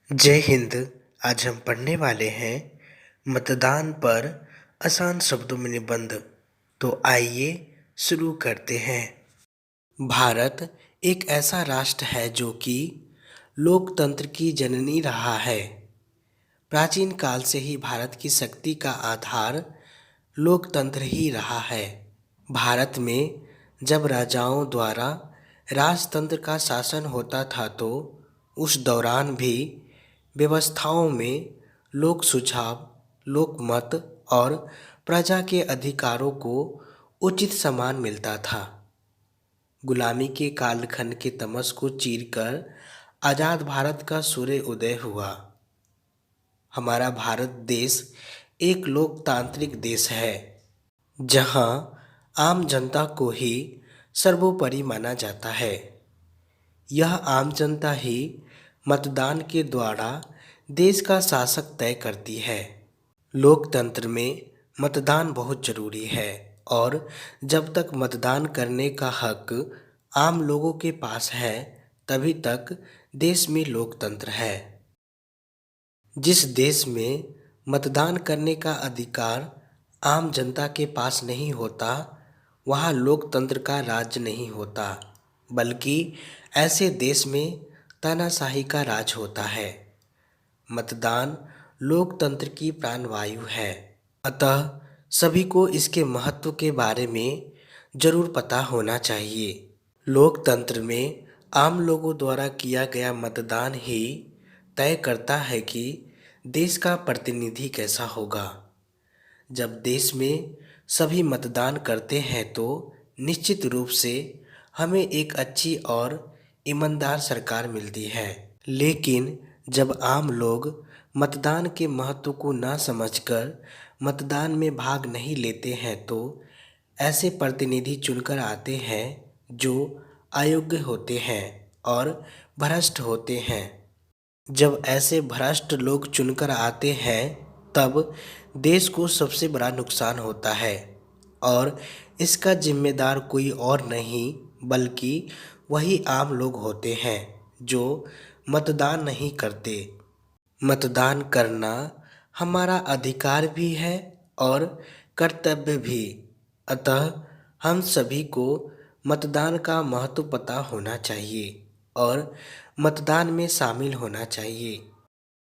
जय हिंद। आज हम पढ़ने वाले हैं मतदान पर आसान शब्दों में निबंध। तो आइए शुरू करते हैं। भारत एक ऐसा राष्ट्र है जो कि लोकतंत्र की जननी रहा है। प्राचीन काल से ही भारत की शक्ति का आधार लोकतंत्र ही रहा है। भारत में जब राजाओं द्वारा राजतंत्र का शासन होता था तो उस दौरान भी व्यवस्थाओं में लोक सुझाव, लोकमत और प्रजा के अधिकारों को उचित सम्मान मिलता था। गुलामी के कालखंड के तमस को चीरकर आज़ाद भारत का सूर्य उदय हुआ। हमारा भारत देश एक लोकतांत्रिक देश है जहां आम जनता को ही सर्वोपरि माना जाता है। यह आम जनता ही मतदान के द्वारा देश का शासक तय करती है। लोकतंत्र में मतदान बहुत जरूरी है और जब तक मतदान करने का हक आम लोगों के पास है तभी तक देश में लोकतंत्र है। जिस देश में मतदान करने का अधिकार आम जनता के पास नहीं होता वहाँ लोकतंत्र का राज्य नहीं होता, बल्कि ऐसे देश में तानाशाही का राज होता है। मतदान लोकतंत्र की प्राणवायु है, अतः सभी को इसके महत्व के बारे में जरूर पता होना चाहिए। लोकतंत्र में आम लोगों द्वारा किया गया मतदान ही तय करता है कि देश का प्रतिनिधि कैसा होगा। जब देश में सभी मतदान करते हैं तो निश्चित रूप से हमें एक अच्छी और ईमानदार सरकार मिलती है। लेकिन जब आम लोग मतदान के महत्व को ना समझकर मतदान में भाग नहीं लेते हैं तो ऐसे प्रतिनिधि चुनकर आते हैं जो अयोग्य होते हैं और भ्रष्ट होते हैं। जब ऐसे भ्रष्ट लोग चुनकर आते हैं तब देश को सबसे बड़ा नुकसान होता है और इसका जिम्मेदार कोई और नहीं बल्कि वही आम लोग होते हैं जो मतदान नहीं करते। मतदान करना हमारा अधिकार भी है और कर्तव्य भी, अतः हम सभी को मतदान का महत्व पता होना चाहिए और मतदान में शामिल होना चाहिए।